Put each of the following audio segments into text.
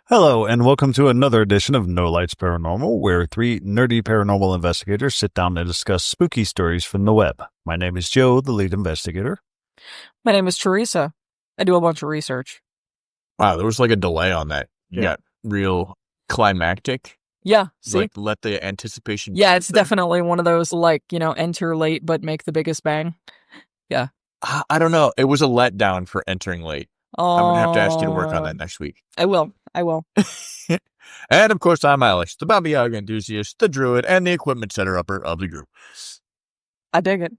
Hello, and welcome to another edition of No Lights Paranormal, where three nerdy paranormal investigators sit down and discuss spooky stories from the web. My name is Joe, the lead investigator. My name is Teresa. I do a bunch of research. Wow, there was like a delay on that. You Yeah. got real climactic. Yeah, see? Like, let the anticipation. Yeah, it's definitely one of those, enter late but make the biggest bang. I don't know. It was a letdown for entering late. I'm going to have to ask you to work on that next week. I will. And of course, I'm Eilish, the Baba Yaga enthusiast, the druid, and the equipment setter-upper of the group. I dig it.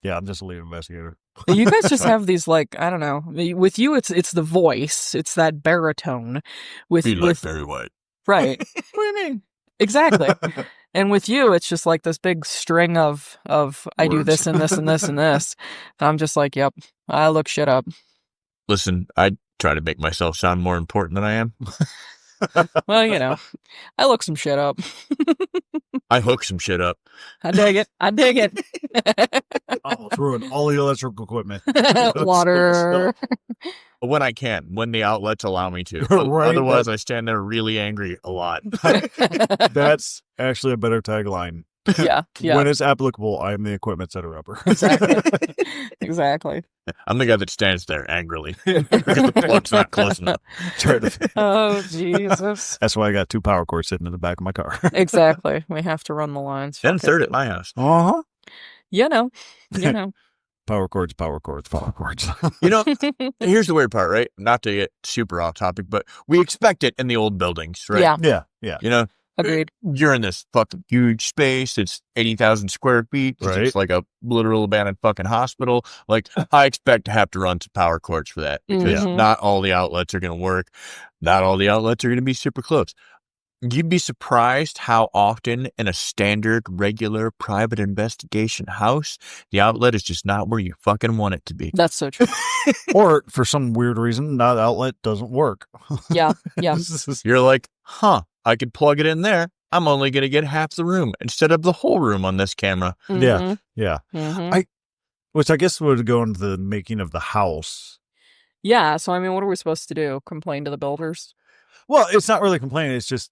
Yeah, I'm just a lead investigator. You guys just have these, I don't know. With you, it's the voice. It's that baritone. Be like very white. Right. What do you mean? Exactly. And with you, it's just like this big string of I do Words. this and this and this and this. And I'm just like, yep, I look shit up. Listen, I try to make myself sound more important than I am. Well, I look some shit up. I hook some shit up. I dig it. I'll throw in all the electrical equipment. Water. When I can, when the outlets allow me to. Right, Otherwise, I stand there really angry a lot. That's actually a better tagline. Yeah. When it's applicable, I am the equipment setter-upper. Exactly. I'm the guy that stands there angrily because the plug's not close enough. Oh, Jesus. That's why I got two power cords sitting in the back of my car. Exactly. We have to run the lines. Then Fuck it. third at my house. Uh-huh. You know. Power cords. Here's the weird part, right? Not to get super off topic, but we expect it in the old buildings, right? Yeah. Yeah. Agreed. You're in this fucking huge space. It's 80,000 square feet. Right. It's like a literal abandoned fucking hospital. Like, I expect to have to run some power cords for that because Mhm. not all the outlets are going to work. Not all the outlets are going to be super close. You'd be surprised how often in a standard, regular, private investigation house, the outlet is just not where you fucking want it to be. That's so true. Or, for some weird reason, that outlet doesn't work. Yeah. You're like, I could plug it in there. I'm only going to get half the room instead of the whole room on this camera. Mhm. Yeah. Mhm. Which I guess would go into the making of the house. Yeah. So, what are we supposed to do? Complain to the builders? Well, it's not really complaining. It's just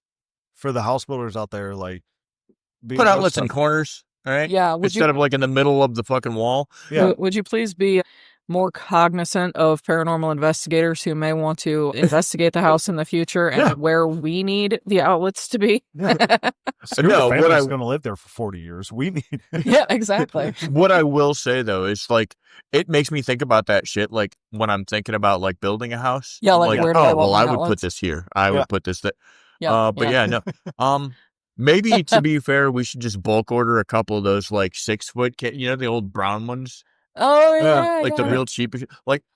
for the house builders out there, Put outlets in corners, all right? Yeah. Instead of in the middle of the fucking wall. Yeah. Would you please be more cognizant of paranormal investigators who may want to investigate the house in the future and where we need the outlets to be? Yeah. No, No, what family's I- going to live there for 40 years. We need. Yeah, exactly. What I will say, though, is it makes me think about that shit, when I'm thinking about, building a house. Yeah, where do I want I my would put outlets? this here. I would put this there. Yeah. No. Maybe to be fair, we should just bulk order a couple of those 6-foot, the old brown ones, Oh, yeah. the real cheap.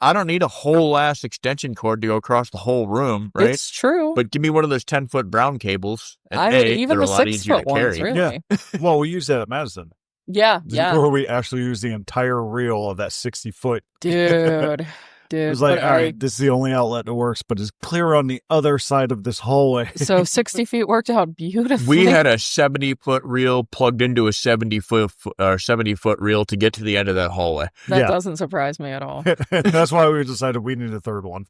I don't need a whole ass extension cord to go across the whole room, right? It's true. But give me one of those 10-foot brown cables. And even they're the a lot easier 6-foot to carry. ones, really. Well, we use that at Madison. Yeah. Where we actually use the entire reel of that 60-foot. Dude. It was like, all right, this is the only outlet that works, but it's clear on the other side of this hallway. So 60 feet worked out beautifully. We had a 70-foot reel plugged into a 70-foot reel to get to the end of that hallway. That doesn't surprise me at all. That's why we decided we need a third one.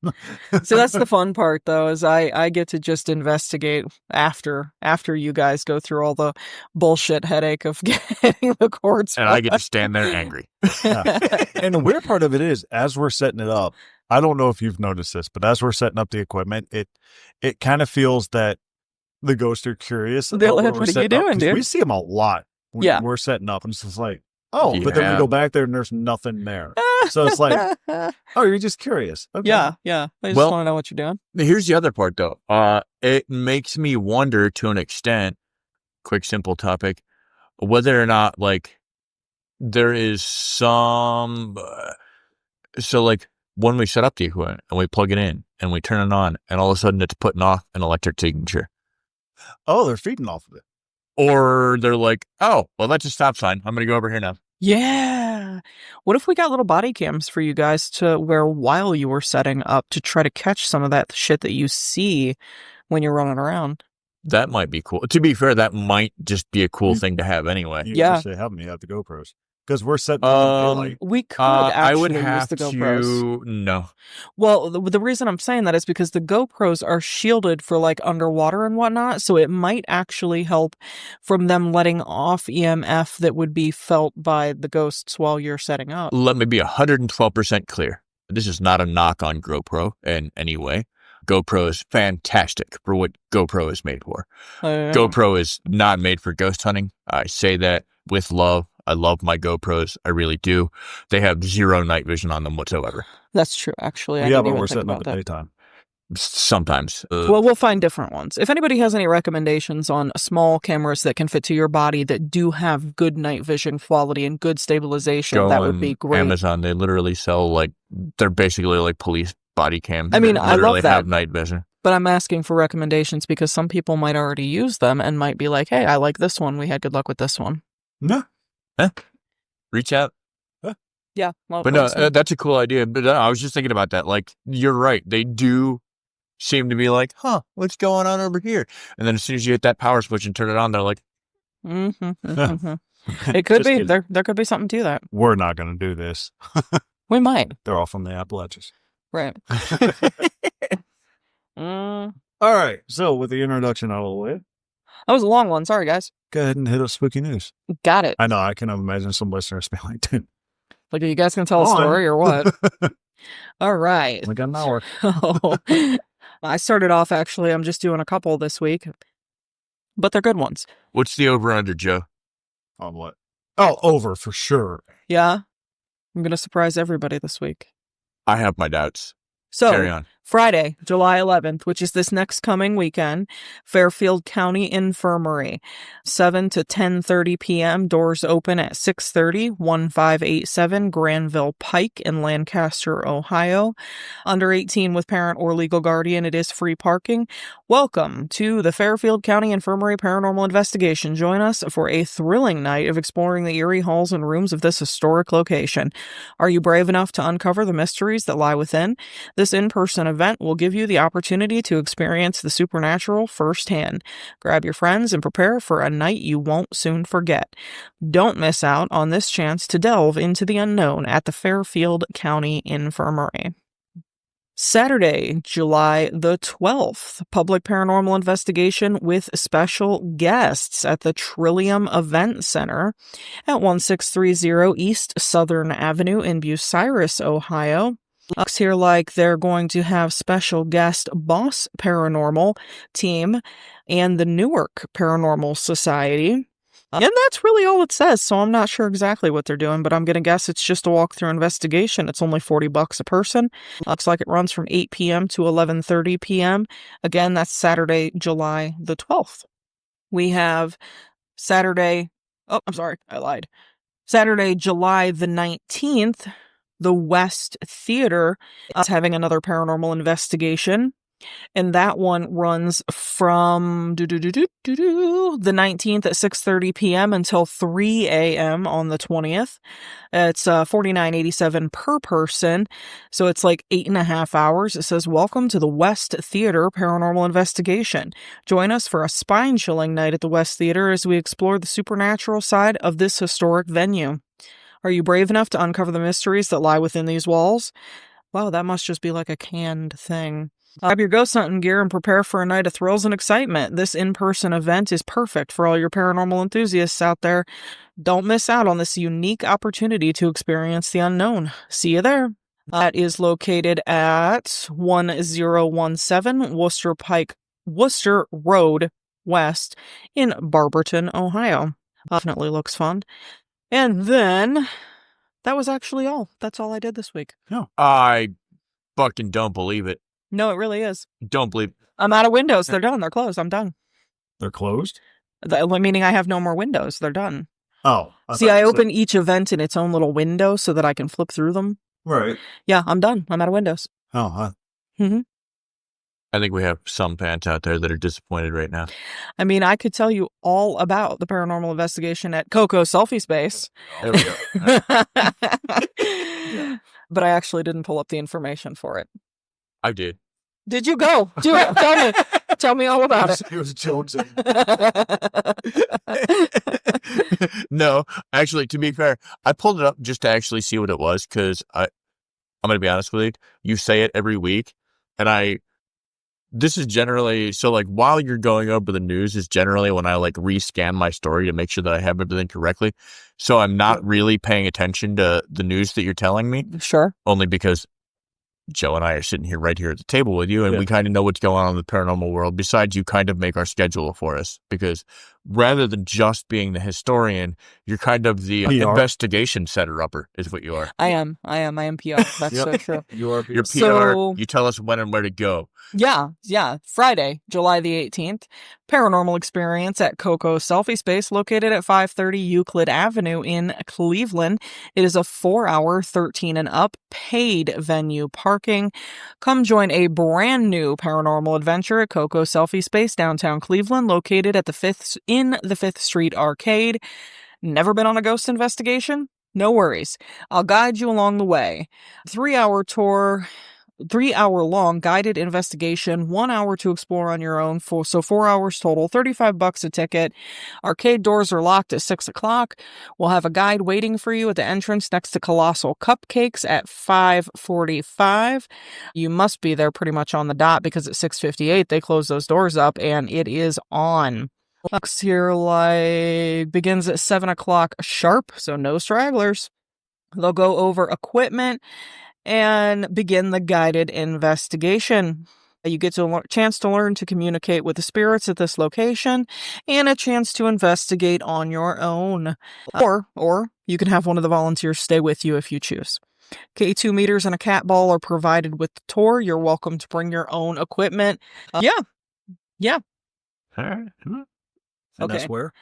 So that's the fun part, though, is I get to just investigate after you guys go through all the bullshit headache of getting the cords. And I get to stand there angry. And the weird part of it is, as we're setting it up, I don't know if you've noticed this, but as we're setting up the equipment, it kind of feels that the ghosts are curious. They're about like, we're what are you setting up, doing, 'cause dude? We see them a lot when we're setting up, and it's just like, but then we go back there and there's nothing there. So it's like, you're just curious. Okay. Yeah. I just want to know what you're doing. Here's the other part, though. It makes me wonder to an extent, quick, simple topic, whether or not, there is some... when we set up the equipment and we plug it in and we turn it on and all of a sudden it's putting off an electric signature. Oh, they're feeding off of it. Or they're like, oh, well, that's a stop sign. I'm going to go over here now. Yeah. What if we got little body cams for you guys to wear while you were setting up to try to catch some of that shit that you see when you're running around? That might be cool. To be fair, that might just be a cool thing to have anyway. You Yeah. Say, help me, you have the GoPros. Because we're setting up in daylight. We could I would actually use have the GoPros. to. No. Well, the reason I'm saying that is because the GoPros are shielded for like underwater and whatnot, so it might actually help from them letting off EMF that would be felt by the ghosts while you're setting up. Let me be 112% clear. This is not a knock on GoPro in any way. GoPro is fantastic for what GoPro is made for. GoPro is not made for ghost hunting. I say that with love. I love my GoPros. I really do. They have zero night vision on them whatsoever. That's true, actually. I Yeah, didn't but even we're think setting up about at that. daytime. Sometimes. Well, we'll find different ones. If anybody has any recommendations on small cameras that can fit to your body that do have good night vision quality and good stabilization, go that on would be great. Amazon. They literally sell they're basically like police body cams. I mean, that I love literally that. have night vision. But I'm asking for recommendations because some people might already use them and might be like, hey, I like this one. We had good luck with this one. No. Reach out. Yeah. Well, But no, that's a cool idea. But I was just thinking about that. Like, you're right. They do seem to be like, what's going on over here? And then as soon as you hit that power switch and turn it on, they're like, It could Just be. kidding. There could be something to that. We're not going to do this. We might. They're all from the Appalachians. Right. All right. So with the introduction out of the way, That was a long one. Sorry, guys. go ahead and hit us spooky news. Got it. I know. I can imagine some listeners being like, dude, Like, are you guys going to tell a on. story or what? All right. we got an hour. I started off, actually, I'm just doing a couple this week, but they're good ones. what's the over-under, Joe? On what? Oh, over for sure. Yeah. I'm going to surprise everybody this week. I have my doubts. So, Carry on. Friday, July 11th, which is this next coming weekend, Fairfield County Infirmary, 7 to 10:30 p.m. Doors open at 6:30, 1587 Granville Pike in Lancaster, Ohio. Under 18 with parent or legal guardian, it is free parking. Welcome to the Fairfield County Infirmary Paranormal Investigation. Join us for a thrilling night of exploring the eerie halls and rooms of this historic location. Are you brave enough to uncover the mysteries that lie within? This in-person event will give you the opportunity to experience the supernatural firsthand. Grab your friends and prepare for a night you won't soon forget. Don't miss out on this chance to delve into the unknown at the Fairfield County Infirmary. Saturday, July the 12th, public paranormal investigation with special guests at the Trillium Event Center at 1630 East Southern Avenue in Bucyrus, Ohio. Looks here like they're going to have special guest Boss Paranormal team and the Newark Paranormal Society. And that's really all it says, so I'm not sure exactly what they're doing, but I'm going to guess it's just a walkthrough investigation. It's only $40 a person. Looks like it runs from 8 p.m. to 11:30 p.m. Again, that's Saturday, July the 12th. We have Saturday, I lied. Saturday, July the 19th, the West Theater is having another paranormal investigation. And that one runs from the 19th at 6:30 p.m. until 3 a.m. on the 20th. It's $49.87 per person, so it's like 8.5 hours. It says, welcome to the West Theater Paranormal Investigation. Join us for a spine-chilling night at the West Theater as we explore the supernatural side of this historic venue. Are you brave enough to uncover the mysteries that lie within these walls? Wow, that must just be like a canned thing. Grab your ghost hunting gear and prepare for a night of thrills and excitement. This in-person event is perfect for all your paranormal enthusiasts out there. Don't miss out on this unique opportunity to experience the unknown. See you there. That is located at 1017 Worcester Road West in Barberton, Ohio. Definitely looks fun. And then that was actually all. That's all I did this week. No. I fucking don't believe it. No, it really is. Don't believe I'm out of windows. They're done. They're closed. I'm done. They're closed? Meaning I have no more windows. They're done. Oh. See, I open each event in its own little window so that I can flip through them. Right. Yeah, I'm done. I'm out of windows. Oh, I think we have some fans out there that are disappointed right now. I mean, I could tell you all about the paranormal investigation at Coco Selfie Space. There we go. But I actually didn't pull up the information for it. I did. Did you go? Do it. Tell me. Tell me all about it. It was Jonesing. No, actually, to be fair, I pulled it up just to actually see what it was because I'm going to be honest with you. You say it every week, and this is generally, so like while you're going over the news is generally when I like rescan my story to make sure that I have everything correctly. So I'm not really paying attention to the news that you're telling me. Sure. Only because Joe and I are sitting here right here at the table with you, and we kind of know what's going on in the paranormal world. Besides, you kind of make our schedule for us because rather than just being the historian, you're kind of the investigation setter-upper is what you are. I am PR. That's so true. You're PR. So, you tell us when and where to go. Yeah. Friday, July the 18th. Paranormal experience at Coco Selfie Space, located at 530 Euclid Avenue in Cleveland. It is a 4-hour, 13 and up paid venue parking. Come join a brand new paranormal adventure at Coco Selfie Space, downtown Cleveland, located at the 5th Street Arcade. Never been on a ghost investigation? No worries. I'll guide you along the way. 3-hour tour. 3-hour long guided investigation, 1 hour to explore on your own, so 4 hours total, $35 a ticket. Arcade doors are locked at 6 o'clock. We'll have a guide waiting for you at the entrance next to Colossal Cupcakes at 5:45. You must be there pretty much on the dot because at 6:58 they close those doors up and it is on. Lux here begins at 7 o'clock sharp, so no stragglers. They'll go over equipment and begin the guided investigation. You get a chance to learn to communicate with the spirits at this location and a chance to investigate on your own. Or you can have one of the volunteers stay with you if you choose. K2 meters and a cat ball are provided with the tour. You're welcome to bring your own equipment. Yeah. All right. And that's where?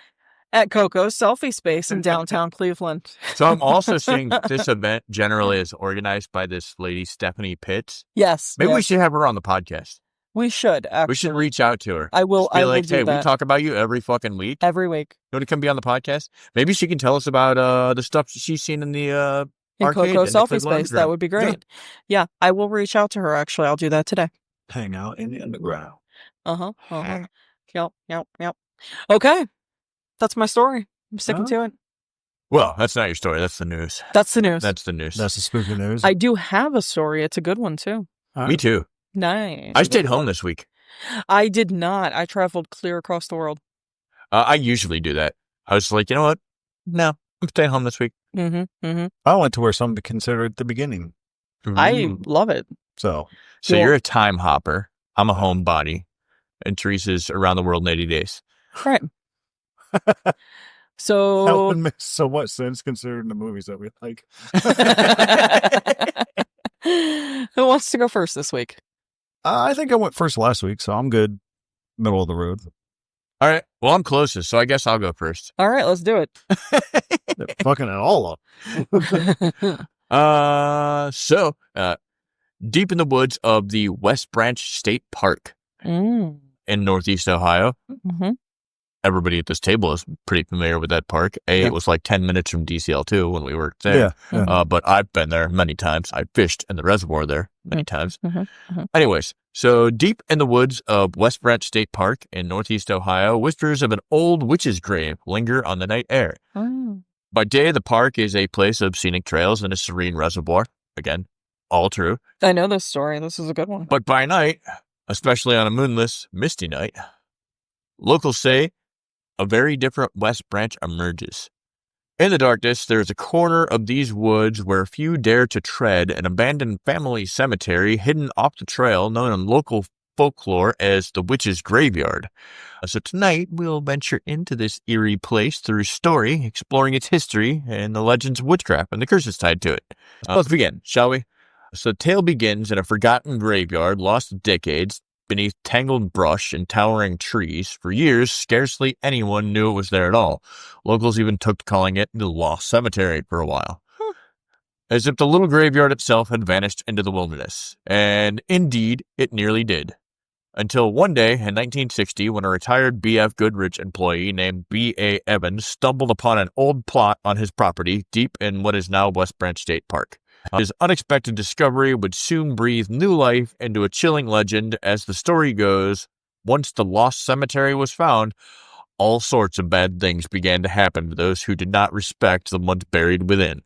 At Coco's Selfie Space in downtown Cleveland. So I'm also seeing this event generally is organized by this lady, Stephanie Pitts. Yes. Maybe we should have her on the podcast. We should, actually. We should reach out to her. I will. Just be I like, will do hey, that. we talk about you every fucking week. Every week. You want to come be on the podcast? Maybe she can tell us about the stuff she's seen in the in arcade. Coco's Selfie Cleveland Space. That would be great. Yeah, I will reach out to her, actually. I'll do that today. Hang out in the underground. Yep. Okay. That's my story. I'm sticking to it. Well, that's not your story. That's the news. That's the news. That's the news. That's the spooky news. I do have a story. It's a good one, too. Me too. Nice. I stayed home this week. I did not. I traveled clear across the world. I usually do that. I was like, you know what? No, I'm staying home this week. I went to where some consider it the beginning. I love it. So you're a time hopper. I'm a homebody. And Teresa's around the world in 80 days. Right. So that would make so much sense considering the movies that we like. Who wants to go first this week? I think I went first last week, so I'm good. Middle of the road. All right. Well, I'm closest, so I guess I'll go first. All right, let's do it. Fucking it all up. Deep in the woods of the West Branch State Park in Northeast Ohio. Everybody at this table is pretty familiar with that park. It was like 10 minutes from DCL2 when we were there. Yeah. But I've been there many times. I fished in the reservoir there many times. Anyways, so deep in the woods of West Branch State Park in Northeast Ohio, whispers of an old witch's grave linger on the night air. By day, the park is a place of scenic trails and a serene reservoir. Again, all true. I know this story. This is a good one. But by night, especially on a moonless, misty night, locals say a very different West Branch emerges. In the darkness, there is a corner of these woods where few dare to tread, an abandoned family cemetery hidden off the trail known in local folklore as the Witch's Graveyard. So tonight, we'll venture into this eerie place through story, exploring its history and the legends of witchcraft and the curses tied to it. Let's begin, shall we? So the tale begins in a forgotten graveyard lost to decades, beneath tangled brush and towering trees. For years, scarcely anyone knew it was there at all. Locals even took to calling it the Lost Cemetery for a while. As if the little graveyard itself had vanished into the wilderness. And indeed, it nearly did. Until one day in 1960, when a retired B.F. Goodrich employee named B.A. Evans stumbled upon an old plot on his property deep in what is now West Branch State Park. His unexpected discovery would soon breathe new life into a chilling legend. As the story goes, Once the lost cemetery was found, all sorts of bad things began to happen to those who did not respect the ones buried within.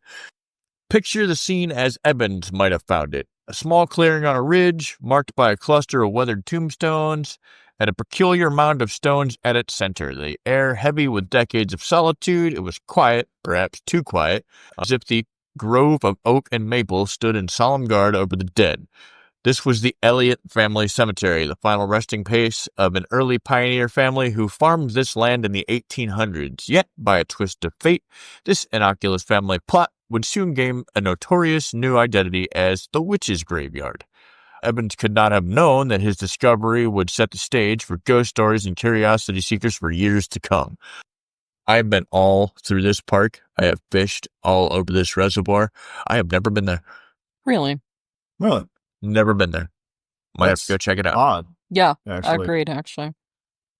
Picture the scene as Evans might have found it. A small clearing on a ridge, marked by a cluster of weathered tombstones, and a peculiar mound of stones at its center. The air heavy with decades of solitude. It was quiet, perhaps too quiet, as if the grove of oak and maple stood in solemn guard over the dead. This was the Elliott family cemetery, the final resting place of an early pioneer family who farmed this land in the 1800s. Yet, by a twist of fate, this innocuous family plot would soon gain a notorious new identity as the Witch's Graveyard. Evans could not have known that his discovery would set the stage for ghost stories and curiosity seekers for years to come. I have been all through this park. I have fished all over this reservoir. I have never been there. Really? Really? Never been there. Might have to go check it out. Odd. Yeah, Actually. agreed, actually.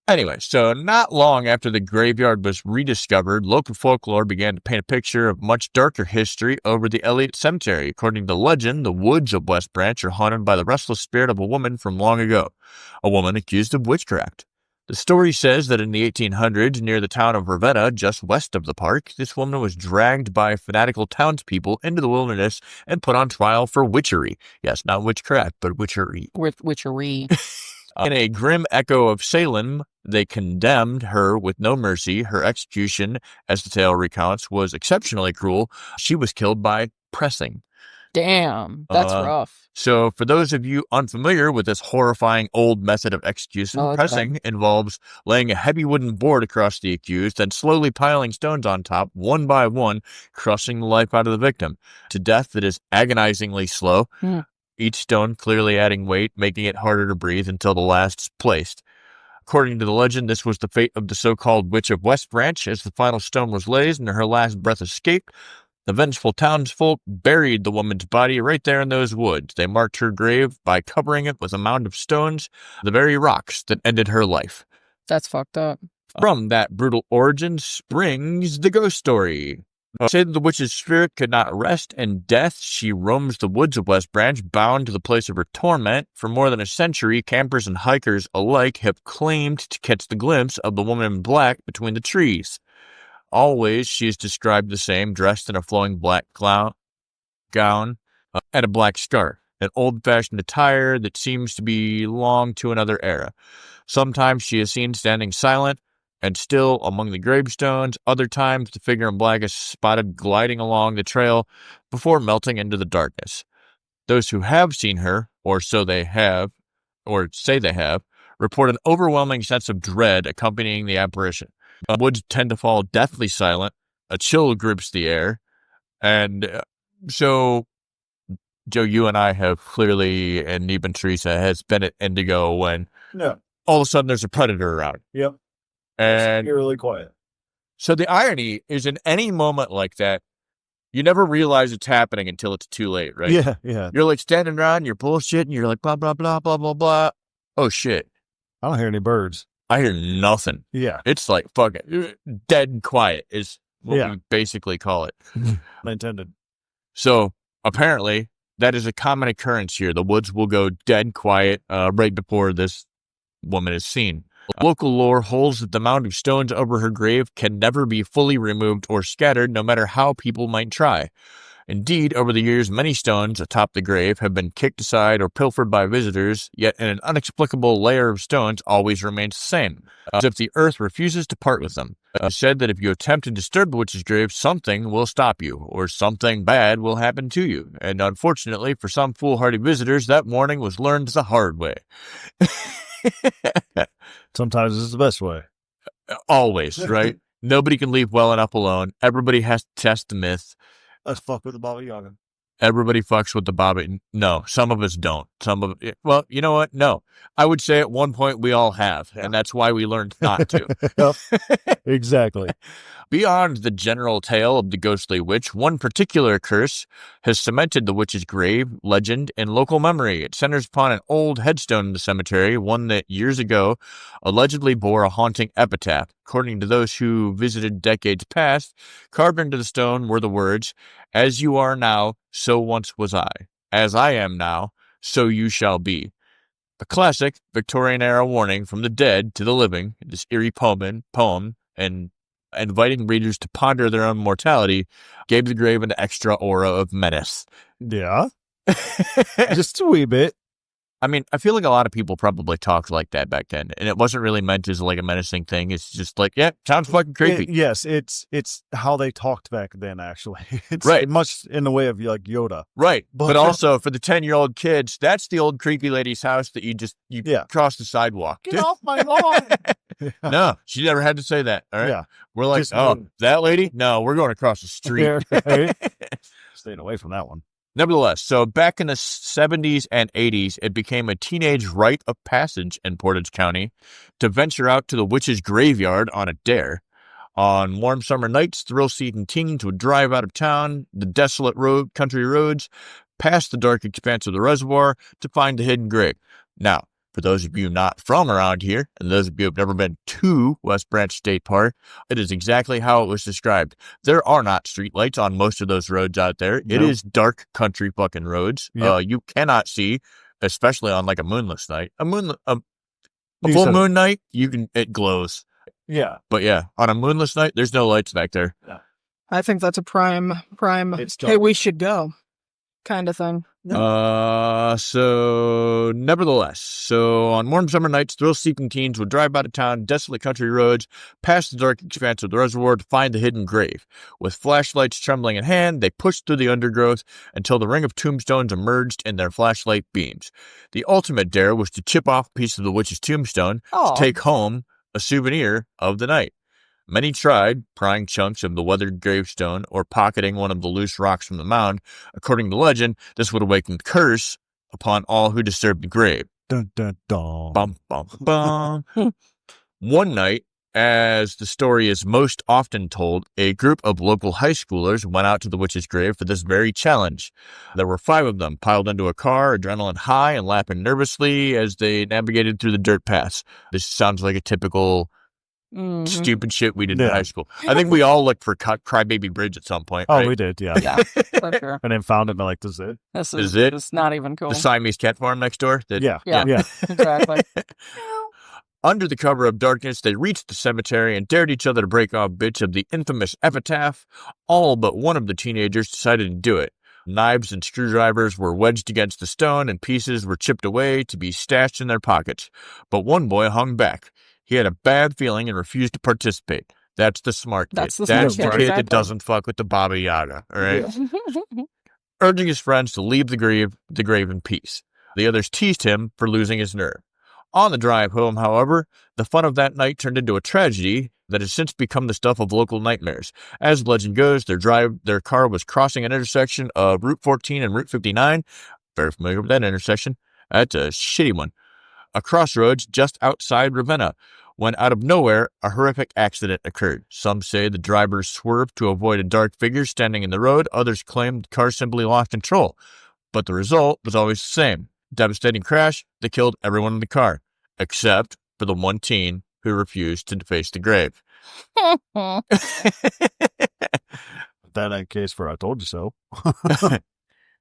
Anyway, so not long after the graveyard was rediscovered, local folklore began to paint a picture of much darker history over the Elliott Cemetery. According to legend, the woods of West Branch are haunted by the restless spirit of a woman from long ago, a woman accused of witchcraft. The story says that in the 1800s, near the town of Ravenna, just west of the park, this woman was dragged by fanatical townspeople into the wilderness and put on trial for witchery. Yes, not witchcraft, but witchery. With witchery. In a grim echo of Salem, they condemned her with no mercy. Her execution, as the tale recounts, was exceptionally cruel. She was killed by pressing. Damn, that's rough. So for those of you unfamiliar with this horrifying old method of execution, pressing involves laying a heavy wooden board across the accused, then slowly piling stones on top, one by one, crushing the life out of the victim. To death that is agonizingly slow, each stone clearly adding weight, making it harder to breathe until the last is placed. According to the legend, this was the fate of the so-called Witch of West Branch. As the final stone was laid and her last breath escaped, the vengeful townsfolk buried the woman's body right there in those woods. They marked her grave by covering it with a mound of stones, the very rocks that ended her life. That's fucked up. From that brutal origin springs the ghost story. Say that the witch's spirit could not rest in death. She roams the woods of West Branch, bound to the place of her torment. For more than a century, campers and hikers alike have claimed to catch the glimpse of the woman in black between the trees. Always, she is described the same, dressed in a flowing black gown and a black scarf, an old-fashioned attire that seems to belong to another era. Sometimes she is seen standing silent and still among the gravestones. Other times, the figure in black is spotted gliding along the trail before melting into the darkness. Those who have seen her, or say they have, report an overwhelming sense of dread accompanying the apparition. The woods tend to fall deathly silent. A chill grips the air. And so, Joe, you and I have clearly, and even Teresa, has been at Indigo when all of a sudden there's a predator around. Yep. And it's really quiet. So the irony is in any moment like that, you never realize it's happening until it's too late, right? Yeah, yeah. You're like standing around, you're bullshitting, you're like blah, blah, blah, blah, blah, blah. Oh, shit. I don't hear any birds. I hear nothing. Yeah. It's like fucking dead quiet is what we basically call it. Intended. So apparently that is a common occurrence here. The woods will go dead quiet right before this woman is seen. Local lore holds that the mound of stones over her grave can never be fully removed or scattered, no matter how people might try. Indeed, over the years, many stones atop the grave have been kicked aside or pilfered by visitors, yet an inexplicable layer of stones always remains the same, as if the earth refuses to part with them. It is said that if you attempt to disturb the witch's grave, something will stop you, or something bad will happen to you. And unfortunately, for some foolhardy visitors, that warning was learned the hard way. Sometimes it's the best way. Always, right? Nobody can leave well enough alone. Everybody has to test the myth. Let's fuck with the Baba Yaga. Everybody fucks with the Baba. No, some of us don't. Well, you know what? No. I would say at one point we all have, and that's why we learned not to. Exactly. Beyond the general tale of the ghostly witch, one particular curse has cemented the witch's grave legend in local memory. It centers upon an old headstone in the cemetery, one that years ago allegedly bore a haunting epitaph. According to those who visited decades past, carved into the stone were the words, "As you are now, so once was I. As I am now, so you shall be." A classic Victorian-era warning from the dead to the living, this eerie poem and inviting readers to ponder their own mortality, gave the grave an extra aura of menace. Yeah. Just a wee bit. I mean, I feel like a lot of people probably talked like that back then, and it wasn't really meant as like a menacing thing. It's just like, yeah, sounds fucking creepy. Yes, it's how they talked back then, actually. It's right. Much in the way of like Yoda. Right. But also for the 10-year-old kids, that's the old creepy lady's house that you cross the sidewalk. Get off my lawn. No, she never had to say that. All right. Yeah. We're like, that lady? No, we're going across the street. Right. Staying away from that one. Nevertheless, so back in the 70s and 80s, it became a teenage rite of passage in Portage County to venture out to the witch's graveyard on a dare. On warm summer nights, thrill-seeking teens would drive out of town, the desolate country roads, past the dark expanse of the reservoir to find the hidden grave. Now, for those of you not from around here, and those of you who have never been to West Branch State Park, it is exactly how it was described. There are not streetlights on most of those roads out there. Nope. It is dark country fucking roads. Yep. You cannot see, especially on like a moonless night. A full moon night, it glows. Yeah. But yeah, on a moonless night, there's no lights back there. Yeah. I think that's a prime, hey, we should go kind of thing. So nevertheless, on warm summer nights, thrill-seeking teens would drive out of town, desolate country roads, past the dark expanse of the reservoir to find the hidden grave. With flashlights trembling in hand, they pushed through the undergrowth until the ring of tombstones emerged in their flashlight beams. The ultimate dare was to chip off a piece of the witch's tombstone to take home a souvenir of the night. Many tried prying chunks of the weathered gravestone or pocketing one of the loose rocks from the mound. According to legend, this would awaken the curse upon all who disturbed the grave. Dun, dun, dun. Bum, bum, bum. One night, as the story is most often told, a group of local high schoolers went out to the witch's grave for this very challenge. There were 5 of them piled into a car, adrenaline high and laughing nervously as they navigated through the dirt paths. This sounds like a typical stupid shit we did in high school. I think we all looked for Crybaby Bridge at some point. Oh, right? we did, yeah. Yeah, for sure. And then found it and like, this is it. This is it. It's not even cool. The Siamese cat farm next door? Yeah. Exactly. Under the cover of darkness, they reached the cemetery and dared each other to break off bits of the infamous epitaph. All but one of the teenagers decided to do it. Knives and screwdrivers were wedged against the stone and pieces were chipped away to be stashed in their pockets. But one boy hung back. He had a bad feeling and refused to participate. That's the smart kid. That's the kid that doesn't fuck with the Baba Yaga, all right? Urging his friends to leave the grave in peace. The others teased him for losing his nerve. On the drive home, however, the fun of that night turned into a tragedy that has since become the stuff of local nightmares. As legend goes, their car was crossing an intersection of Route 14 and Route 59. Very familiar with that intersection. That's a shitty one. A crossroads just outside Ravenna, when out of nowhere, a horrific accident occurred. Some say the driver swerved to avoid a dark figure standing in the road. Others claim the car simply lost control. But the result was always the same. Devastating crash that killed everyone in the car, except for the one teen who refused to face the grave. That ain't case for I told you so.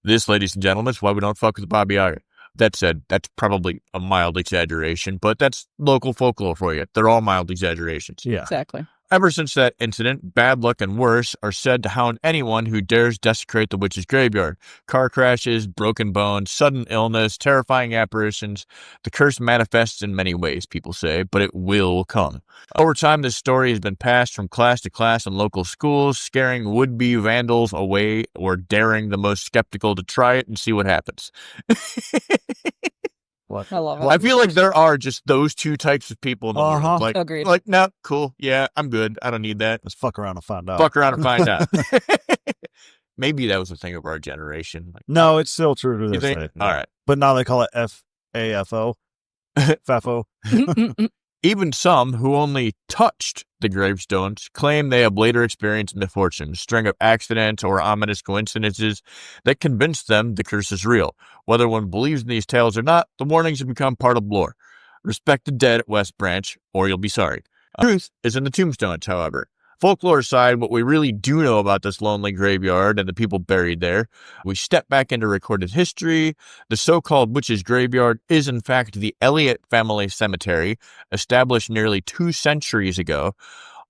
This, ladies and gentlemen, is why we don't fuck with the Baba Yaga. That said, that's probably a mild exaggeration, but that's local folklore for you. They're all mild exaggerations. Yeah. Exactly. Ever since that incident, bad luck and worse are said to hound anyone who dares desecrate the witch's graveyard. Car crashes, broken bones, sudden illness, terrifying apparitions. The curse manifests in many ways, people say, but it will come. Over time, this story has been passed from class to class in local schools, scaring would-be vandals away or daring the most skeptical to try it and see what happens. What? I love it. I feel like there are just those two types of people in the world. Like, agreed. Like, no, cool. Yeah, I'm good. I don't need that. Let's fuck around and find out. Fuck around and find out. Maybe that was a thing of our generation. Like, no, it's still true to you this think? day. All right. But now they call it FAFO. FAFO. Even some who only touched the gravestones claim they have later experienced misfortune, a string of accidents or ominous coincidences that convince them the curse is real. Whether one believes in these tales or not, the warnings have become part of lore. Respect the dead at West Branch, or you'll be sorry. Truth is in the tombstones, however. folklore aside, what we really do know about this lonely graveyard and the people buried there, we step back into recorded history. The so-called witch's graveyard is, in fact, the Elliott family cemetery, established nearly 2 centuries ago.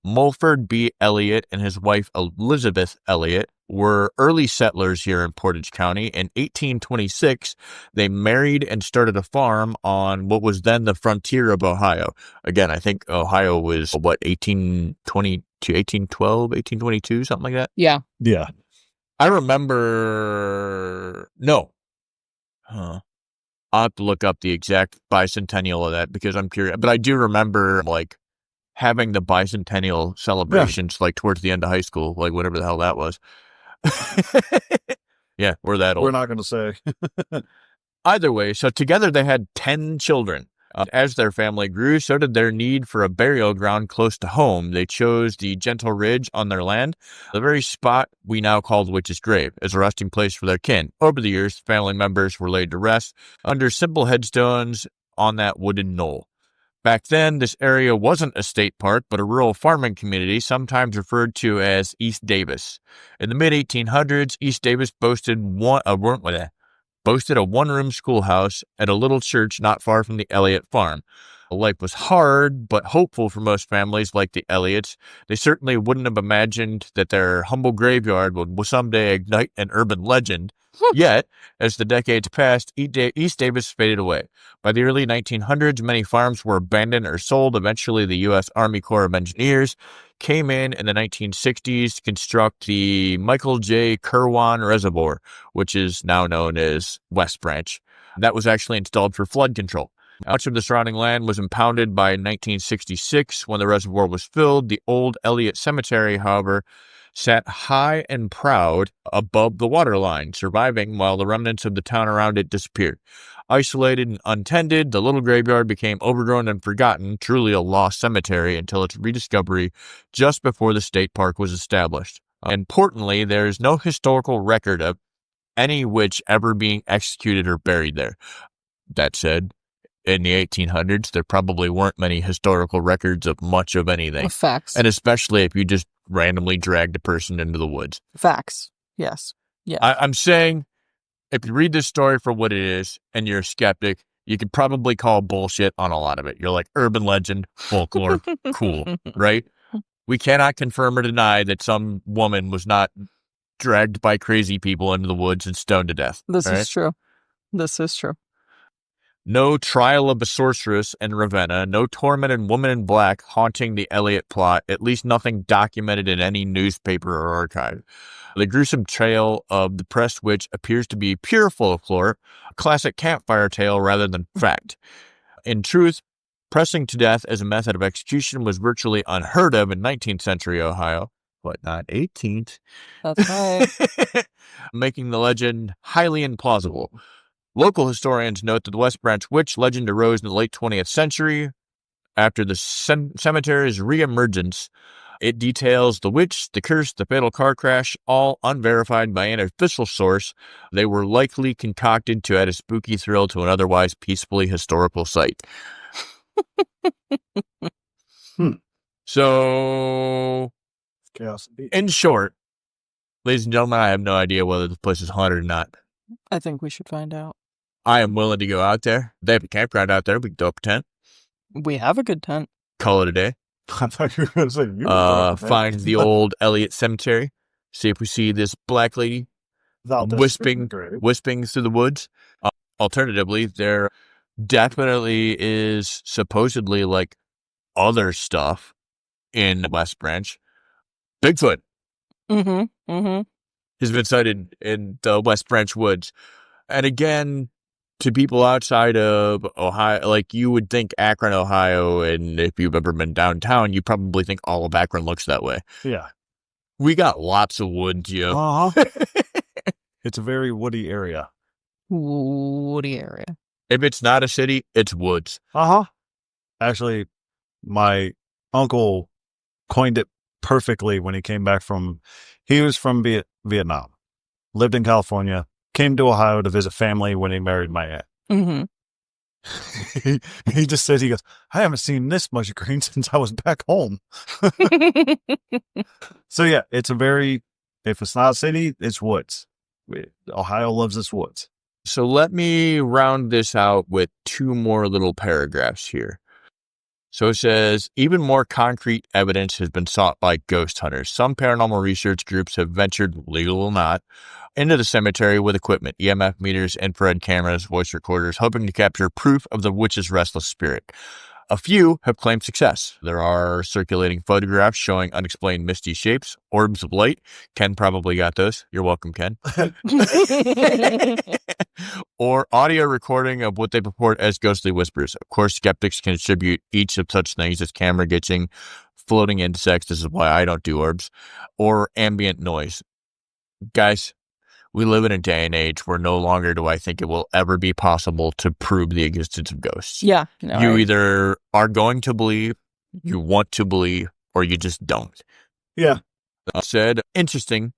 Mulford B. Elliott and his wife Elizabeth Elliott were early settlers here in Portage County. In 1826, they married and started a farm on what was then the frontier of Ohio. Again, I think Ohio was, 1822, 1812, 1822, something like that? Yeah. Yeah. I remember... No. I'll have to look up the exact bicentennial of that because I'm curious. But I do remember, having the bicentennial celebrations towards the end of high school, whatever the hell that was. Yeah, we're that old. We're not going to say. Either way, so together they had 10 children. As their family grew, so did their need for a burial ground close to home. They chose the gentle ridge on their land, the very spot we now call the witch's grave, as a resting place for their kin. Over the years, family members were laid to rest under simple headstones on that wooden knoll. Back then, this area wasn't a state park, but a rural farming community, sometimes referred to as East Davis. In the mid-1800s, East Davis boasted a one-room schoolhouse and a little church not far from the Elliott farm. Life was hard, but hopeful for most families like the Elliots. They certainly wouldn't have imagined that their humble graveyard would someday ignite an urban legend. Yet, as the decades passed, East Davis faded away. By the early 1900s, many farms were abandoned or sold. Eventually, the U.S. Army Corps of Engineers came in the 1960s to construct the Michael J. Kirwan Reservoir, which is now known as West Branch. That was actually installed for flood control. Much of the surrounding land was impounded by 1966 when the reservoir was filled. The old Elliott Cemetery, however, sat high and proud above the water line, surviving while the remnants of the town around it disappeared. Isolated and untended, the little graveyard became overgrown and forgotten, truly a lost cemetery until its rediscovery just before the state park was established. Importantly, there is no historical record of any witch ever being executed or buried there. That said, in the 1800s, there probably weren't many historical records of much of anything. Facts. And especially if you just randomly dragged a person into the woods. Facts. Yes. Yeah. I'm saying, if you read this story for what it is and you're a skeptic, you could probably call bullshit on a lot of it. You're like, urban legend, folklore, cool, right? We cannot confirm or deny that some woman was not dragged by crazy people into the woods and stoned to death. This is true. This is true. No trial of a sorceress in Ravenna, no tormented woman in black haunting the Elliott plot, at least nothing documented in any newspaper or archive. The gruesome tale of the pressed witch appears to be pure folklore, a classic campfire tale rather than fact. In truth, pressing to death as a method of execution was virtually unheard of in 19th century Ohio, but not 18th. That's right. Making the legend highly implausible. Local historians note that the West Branch witch legend arose in the late 20th century after the cemetery's reemergence. It details the witch, the curse, the fatal car crash, all unverified by an official source. They were likely concocted to add a spooky thrill to an otherwise peacefully historical site. So, Chaos. in short, ladies and gentlemen, I have no idea whether the place is haunted or not. I think we should find out. I am willing to go out there. They have a campground out there. We can throw up a tent. We have a good tent. Call it a day. I thought you were going to say you were find the old Elliott Cemetery. See if we see this black lady wisping through the woods. Alternatively, there definitely is supposedly other stuff in West Branch. Bigfoot has been sighted in the West Branch woods. And again, to people outside of Ohio, you would think Akron, Ohio, and if you've ever been downtown, you probably think all of Akron looks that way. Yeah. We got lots of woods, Uh-huh. It's a very woody area. Woody area. If it's not a city, it's woods. Uh-huh. Actually, my uncle coined it perfectly when he came back he was from Vietnam, lived in California, came to Ohio to visit family when he married my aunt. Mm-hmm. he just said, he goes, I haven't seen this much green since I was back home. So yeah, it's if it's not a city, it's woods. Ohio loves its woods. So let me round this out with two more little paragraphs here. So it says, even more concrete evidence has been sought by ghost hunters. Some paranormal research groups have ventured, legal or not, into the cemetery with equipment, EMF meters, infrared cameras, voice recorders, hoping to capture proof of the witch's restless spirit. A few have claimed success. There are circulating photographs showing unexplained misty shapes, orbs of light. Ken probably got those. You're welcome, Ken. Or audio recording of what they purport as ghostly whispers. Of course, skeptics can attribute each of such things as camera glitching, floating insects, this is why I don't do orbs, or ambient noise. Guys, we live in a day and age where no longer do I think it will ever be possible to prove the existence of ghosts. Yeah. No, you either are going to believe, you want to believe, or you just don't. Yeah. Said, interesting.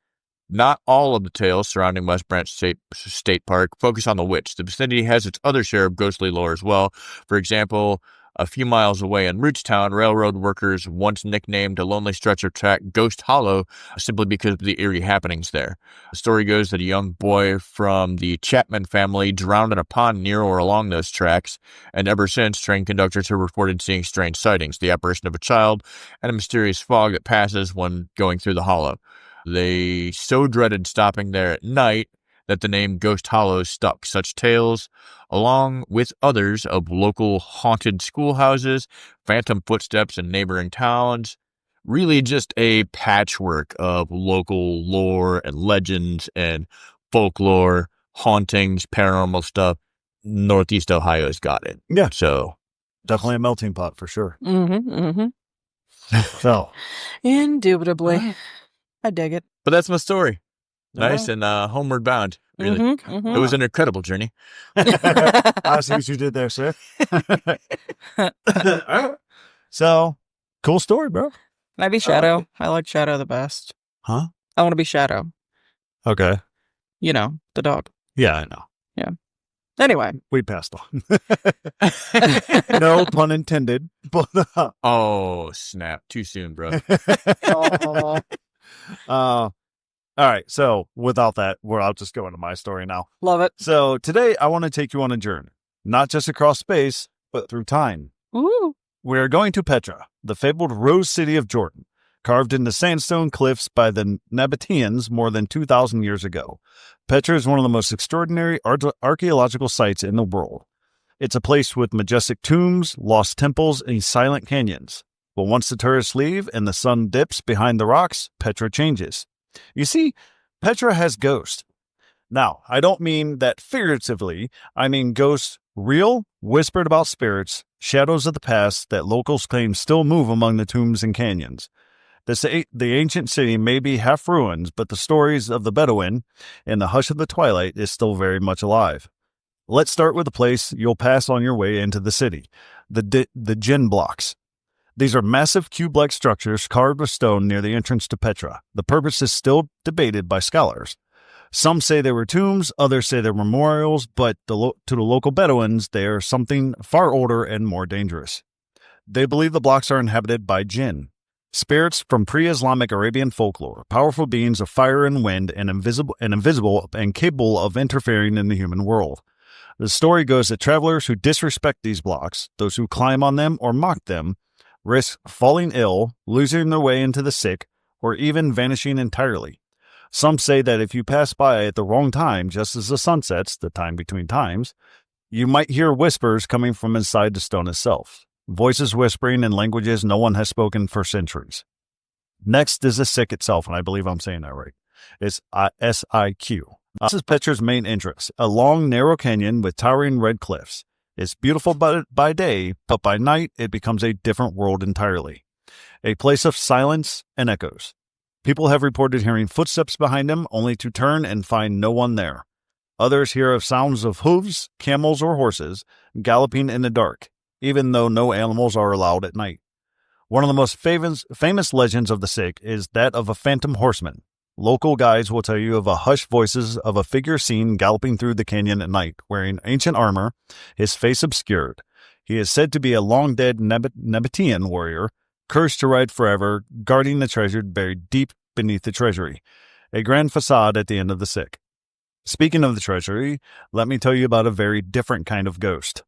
Not all of the tales surrounding West Branch State Park focus on the witch. The vicinity has its other share of ghostly lore as well. For example, a few miles away in Rootstown, railroad workers once nicknamed a lonely stretch of track Ghost Hollow simply because of the eerie happenings there. The story goes that a young boy from the Chapman family drowned in a pond near or along those tracks, and ever since, train conductors have reported seeing strange sightings, the apparition of a child, and a mysterious fog that passes when going through the hollow. They so dreaded stopping there at night that the name Ghost Hollow stuck. Such tales, along with others of local haunted schoolhouses, phantom footsteps in neighboring towns, really just a patchwork of local lore and legends and folklore, hauntings, paranormal stuff. Northeast Ohio's got it. Yeah. So definitely a melting pot for sure. Mm-hmm, mm-hmm. So indubitably. I dig it. But that's my story. Nice All and homeward bound. Really. Mm-hmm, mm-hmm. It was an incredible journey. I see what you did there, sir. So, cool story, bro. Can I be Shadow? I like Shadow the best. Huh? I want to be Shadow. Okay. You know, the dog. Yeah, I know. Yeah. Anyway. We passed on. No pun intended. But oh, snap. Too soon, bro. All right. So without that, I'll just go into my story now. Love it. So today I want to take you on a journey, not just across space, but through time. Ooh. We are going to Petra, the fabled rose city of Jordan, carved into sandstone cliffs by the Nabateans more than 2,000 years ago. Petra is one of the most extraordinary archaeological sites in the world. It's a place with majestic tombs, lost temples, and silent canyons. But once the tourists leave and the sun dips behind the rocks, Petra changes. You see, Petra has ghosts. Now, I don't mean that figuratively. I mean ghosts, real, whispered about spirits, shadows of the past that locals claim still move among the tombs and canyons. The ancient city may be half ruins, but the stories of the Bedouin and the hush of the twilight is still very much alive. Let's start with the place you'll pass on your way into the city, the Jinn blocks. These are massive cube-like structures carved with stone near the entrance to Petra. The purpose is still debated by scholars. Some say they were tombs, others say they're memorials, but to the local Bedouins, they are something far older and more dangerous. They believe the blocks are inhabited by jinn, spirits from pre-Islamic Arabian folklore, powerful beings of fire and wind and invisible and capable of interfering in the human world. The story goes that travelers who disrespect these blocks, those who climb on them or mock them, risk falling ill, losing their way into the sick, or even vanishing entirely. Some say that if you pass by at the wrong time, just as the sun sets, the time between times, you might hear whispers coming from inside the stone itself, voices whispering in languages no one has spoken for centuries. Next is the sick itself, and I believe I'm saying that right. It's S-I-Q. This is Petra's main entrance, a long, narrow canyon with towering red cliffs. It's beautiful by day, but by night it becomes a different world entirely. A place of silence and echoes. People have reported hearing footsteps behind them, only to turn and find no one there. Others hear of sounds of hooves, camels, or horses galloping in the dark, even though no animals are allowed at night. One of the most famous legends of the sick is that of a phantom horseman. Local guides will tell you of a hushed voices of a figure seen galloping through the canyon at night, wearing ancient armor, his face obscured. He is said to be a long-dead Nabatean warrior, cursed to ride forever, guarding the treasure buried deep beneath the treasury, a grand facade at the end of the sick. Speaking of the treasury, let me tell you about a very different kind of ghost.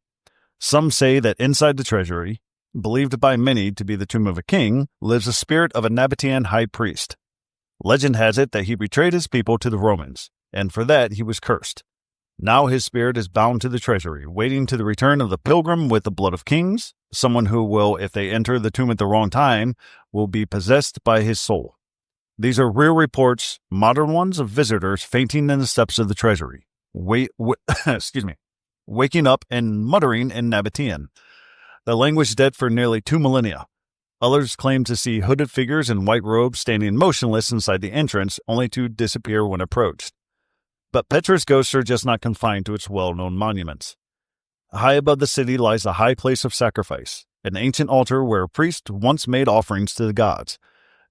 Some say that inside the treasury, believed by many to be the tomb of a king, lives the spirit of a Nabatean high priest. Legend has it that he betrayed his people to the Romans, and for that he was cursed. Now his spirit is bound to the treasury, waiting to the return of the pilgrim with the blood of kings, someone who will, if they enter the tomb at the wrong time, will be possessed by his soul. These are real reports, modern ones, of visitors fainting in the steps of the treasury, waking up and muttering in Nabatean, the language dead for nearly 2 millennia. Others claim to see hooded figures in white robes standing motionless inside the entrance, only to disappear when approached. But Petra's ghosts are just not confined to its well-known monuments. High above the city lies a high place of sacrifice, an ancient altar where a priest once made offerings to the gods.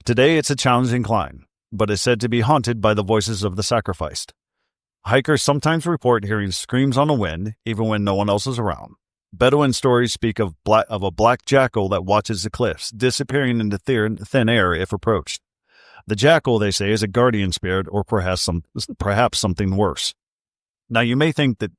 Today it's a challenging climb, but is said to be haunted by the voices of the sacrificed. Hikers sometimes report hearing screams on the wind, even when no one else is around. Bedouin stories speak of a black jackal that watches the cliffs, disappearing into thin air if approached. The jackal, they say, is a guardian spirit or perhaps something worse. Now, you may think that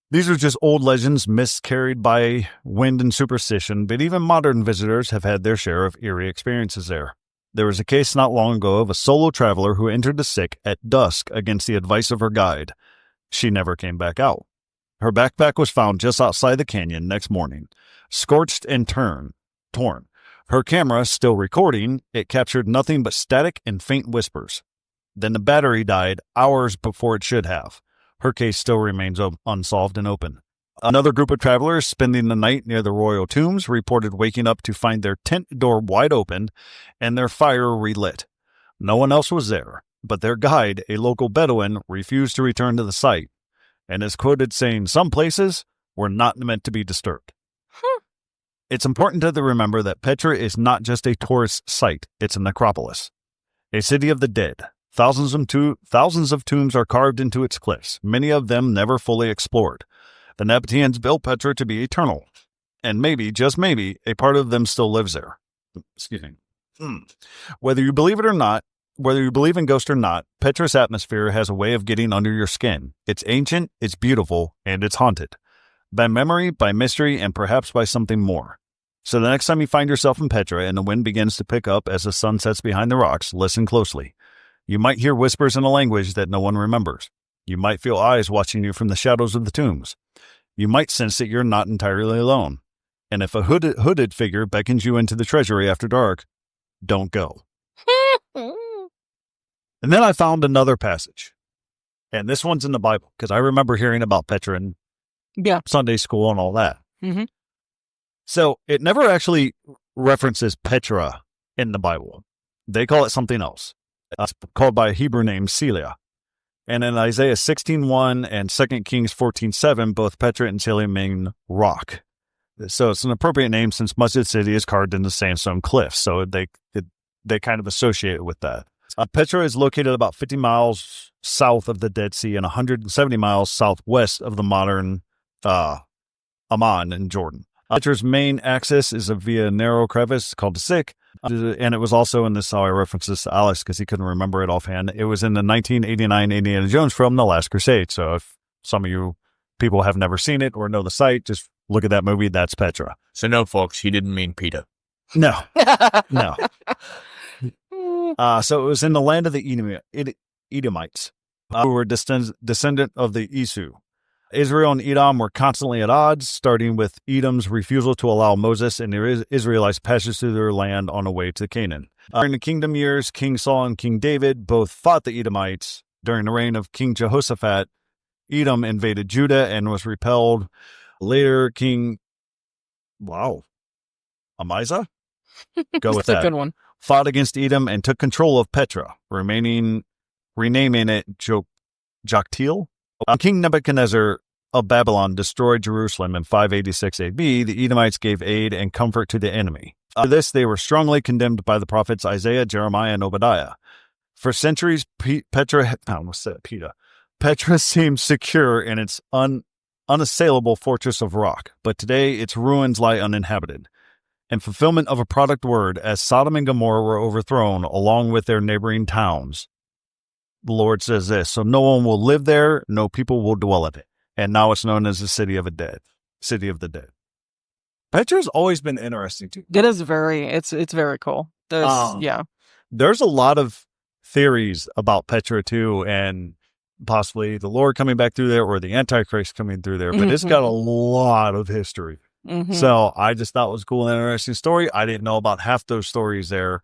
these are just old legends miscarried by wind and superstition, but even modern visitors have had their share of eerie experiences there. There was a case not long ago of a solo traveler who entered the sick at dusk against the advice of her guide. She never came back out. Her backpack was found just outside the canyon next morning, scorched and torn. Her camera, still recording, it captured nothing but static and faint whispers. Then the battery died hours before it should have. Her case still remains unsolved and open. Another group of travelers spending the night near the royal tombs reported waking up to find their tent door wide open and their fire relit. No one else was there, but their guide, a local Bedouin, refused to return to the site, and is quoted saying some places were not meant to be disturbed. It's important to remember that Petra is not just a tourist site, it's a necropolis, a city of the dead. Thousands of tombs are carved into its cliffs, many of them never fully explored. The Nabateans built Petra to be eternal, and maybe, just maybe, a part of them still lives there. Excuse me. Whether you believe it or not, whether you believe in ghosts or not, Petra's atmosphere has a way of getting under your skin. It's ancient, it's beautiful, and it's haunted. By memory, by mystery, and perhaps by something more. So the next time you find yourself in Petra and the wind begins to pick up as the sun sets behind the rocks, listen closely. You might hear whispers in a language that no one remembers. You might feel eyes watching you from the shadows of the tombs. You might sense that you're not entirely alone. And if a hooded figure beckons you into the treasury after dark, don't go. And then I found another passage. And this one's in the Bible, because I remember hearing about Petra in Sunday school and all that. Mm-hmm. So it never actually references Petra in the Bible. They call it something else. It's called by a Hebrew name Celia. And in Isaiah 16:1 and 2 Kings 14:7, both Petra and Celia mean rock. So it's an appropriate name since much of the city is carved into sandstone cliffs. So they kind of associate it with that. Petra is located about 50 miles south of the Dead Sea and 170 miles southwest of the modern Amman in Jordan. Petra's main axis is via a narrow crevice called the Sick, and it was also in this, how I reference this to Eilish because he couldn't remember it offhand. It was in the 1989 Indiana Jones film, The Last Crusade. So if some of you people have never seen it or know the site, just look at that movie. That's Petra. So no, folks, he didn't mean PETA. No, no. So it was in the land of the Edomites, who were descendant of the Esau. Israel and Edom were constantly at odds, starting with Edom's refusal to allow Moses and the Israelites passage through their land on the way to Canaan. During the kingdom years, King Saul and King David both fought the Edomites. During the reign of King Jehoshaphat, Edom invaded Judah and was repelled. Later, King Amaziah? Go with That's that. a good one. Fought against Edom and took control of Petra, renaming it Joktiel. King Nebuchadnezzar of Babylon destroyed Jerusalem in 586 AD. The Edomites gave aid and comfort to the enemy. For this, they were strongly condemned by the prophets Isaiah, Jeremiah, and Obadiah. For centuries, Petra seemed secure in its unassailable fortress of rock, but today its ruins lie uninhabited. In fulfillment of a product word, as Sodom and Gomorrah were overthrown along with their neighboring towns, the Lord says this, so no one will live there, no people will dwell in it. And now it's known as the city of the dead. Petra's always been interesting too. It is it's very cool. There's a lot of theories about Petra too, and possibly the Lord coming back through there or the Antichrist coming through there, but it's got a lot of history. So I just thought it was a cool and interesting story. I didn't know about half those stories there.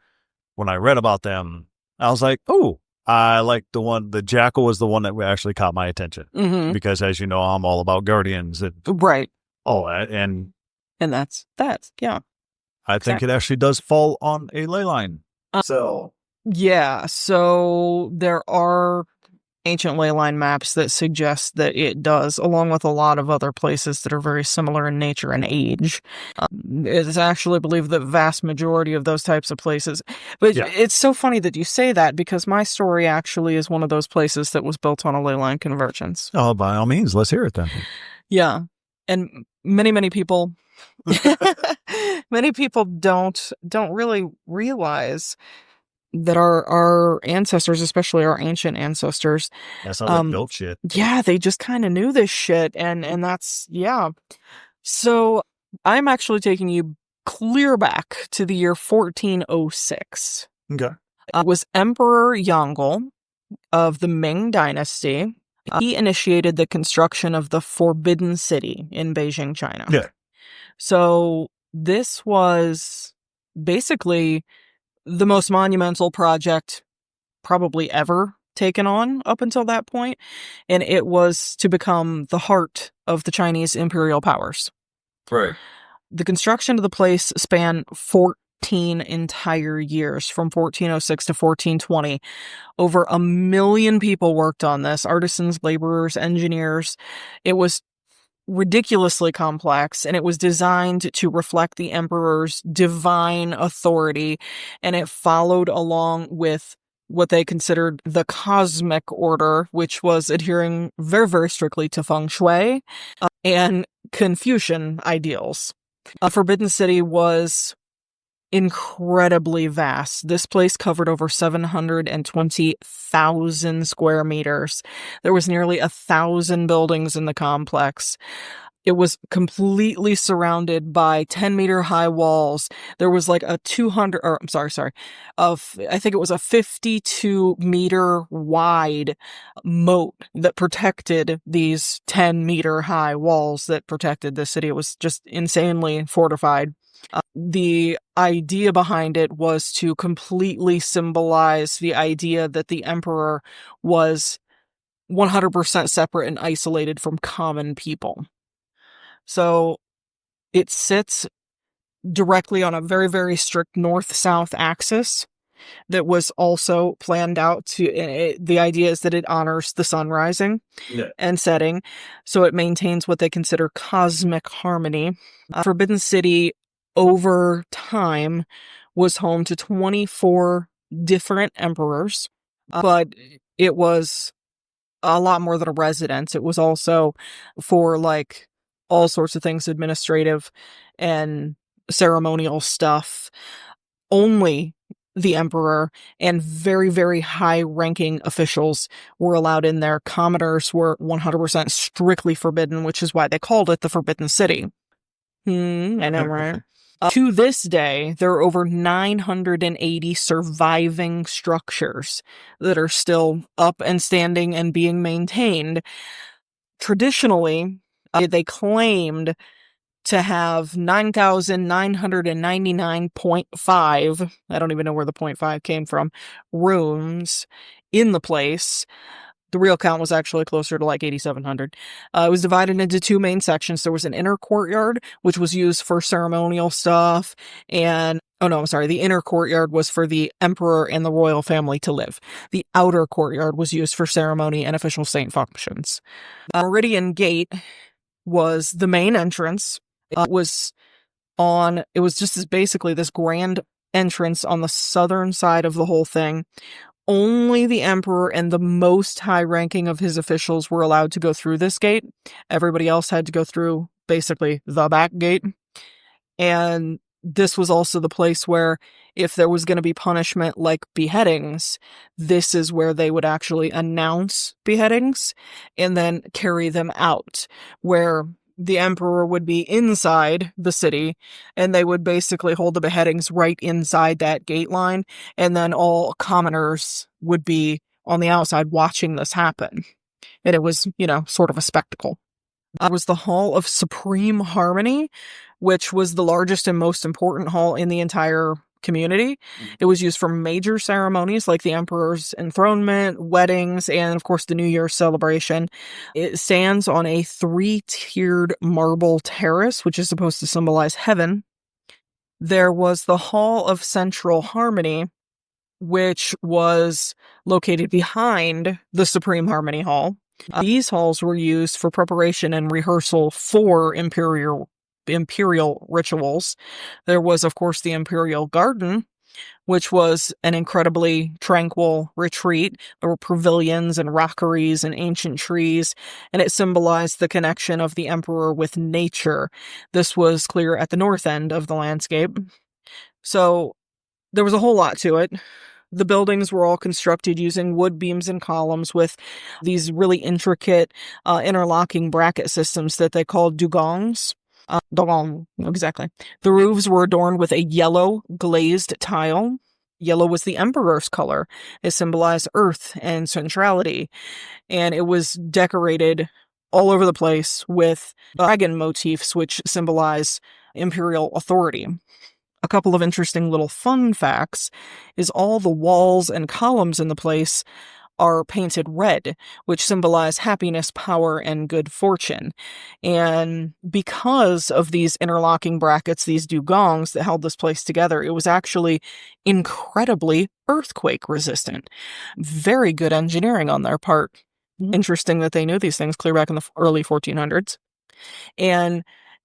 When I read about them, I was like, oh, I like the jackal was the one that actually caught my attention because, as you know, I'm all about guardians and right. all that. And that's, yeah. I think it actually does fall on a ley line. So there are ancient ley line maps that suggest that it does, along with a lot of other places that are very similar in nature and age. It's actually believed that vast majority of those types of places. But it's so funny that you say that because my story actually is one of those places that was built on a ley line convergence. Oh, by all means, let's hear it then. Yeah. And many people don't really realize that our ancestors, especially our ancient ancestors, that's how they built shit. Yeah, they just kind of knew this shit, and that's So I'm actually taking you clear back to the year 1406. Okay, it was Emperor Yongle of the Ming Dynasty. He initiated the construction of the Forbidden City in Beijing, China. Yeah. So this was basically the most monumental project probably ever taken on up until that point, and it was to become the heart of the Chinese imperial powers. Right. The construction of the place spanned 14 entire years, from 1406 to 1420. Over 1 million people worked on this, artisans, laborers, engineers. It was ridiculously complex, and it was designed to reflect the emperor's divine authority, and it followed along with what they considered the cosmic order, which was adhering very, very strictly to feng shui and Confucian ideals. Forbidden City was incredibly vast. This place covered over 720,000 square meters. There was nearly 1,000 buildings in the complex. It was completely surrounded by 10-meter high walls. There was like a 52-meter wide moat that protected these 10-meter high walls that protected the city. It was just insanely fortified. The idea behind it was to completely symbolize the idea that the emperor was 100% separate and isolated from common people. So it sits directly on a very, very strict north-south axis that was also planned out to, the idea is that it honors the sun rising and setting. So it maintains what they consider cosmic harmony. Forbidden City over time was home to 24 different emperors, but it was a lot more than a residence. It was also for like all sorts of things, administrative and ceremonial stuff. Only the emperor and very, very high-ranking officials were allowed in there. Commoners were 100% strictly forbidden, which is why they called it the Forbidden City. I know, right? To this day, there are over 980 surviving structures that are still up and standing and being maintained. Traditionally, they claimed to have 9,999.5, I don't even know where the 0.5 came from, rooms in the place. The real count was actually closer to like 8,700. It was divided into two main sections. There was an inner courtyard, which was used for ceremonial stuff. And, the inner courtyard was for the emperor and the royal family to live. The outer courtyard was used for ceremony and official saint functions. Meridian Gate was the main entrance. It was just basically this grand entrance on the southern side of the whole thing, only the emperor and the most high-ranking of his officials were allowed to go through this gate. Everybody else had to go through basically the back gate. And this was also the place where if there was going to be punishment like beheadings, this is where they would actually announce beheadings and then carry them out, where the emperor would be inside the city and they would basically hold the beheadings right inside that gate line, and then all commoners would be on the outside watching this happen. And it was, sort of a spectacle. It was the Hall of Supreme Harmony, which was the largest and most important hall in the entire community. It was used for major ceremonies like the emperor's enthronement, weddings, and of course the New Year's celebration. It stands on a 3-tiered marble terrace, which is supposed to symbolize heaven. There was the Hall of Central Harmony, which was located behind the Supreme Harmony Hall. These halls were used for preparation and rehearsal for imperial rituals. There was, of course, the Imperial Garden, which was an incredibly tranquil retreat. There were pavilions and rockeries and ancient trees, and it symbolized the connection of the emperor with nature. This was clear at the north end of the landscape. So there was a whole lot to it. The buildings were all constructed using wood beams and columns with these really intricate interlocking bracket systems that they called dugongs. Dugong, exactly. The roofs were adorned with a yellow glazed tile. Yellow was the emperor's color. It symbolized earth and centrality. And it was decorated all over the place with dragon motifs, which symbolize imperial authority. A couple of interesting little fun facts is all the walls and columns in the place are painted red, which symbolize happiness, power, and good fortune. And because of these interlocking brackets, these dugongs that held this place together, it was actually incredibly earthquake resistant. Very good engineering on their part. Interesting that they knew these things clear back in the early 1400s. And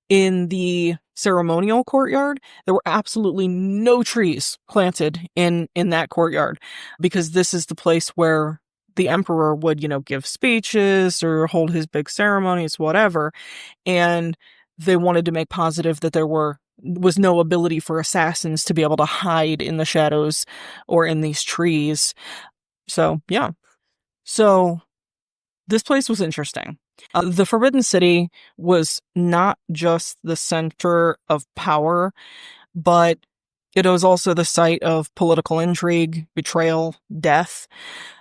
in the ceremonial courtyard, there were absolutely no trees planted in that courtyard, because this is the place where the emperor would, give speeches or hold his big ceremonies, whatever. And they wanted to make positive that there was no ability for assassins to be able to hide in the shadows or in these trees. So, yeah. So this place was interesting. The Forbidden City was not just the center of power, but it was also the site of political intrigue, betrayal, death.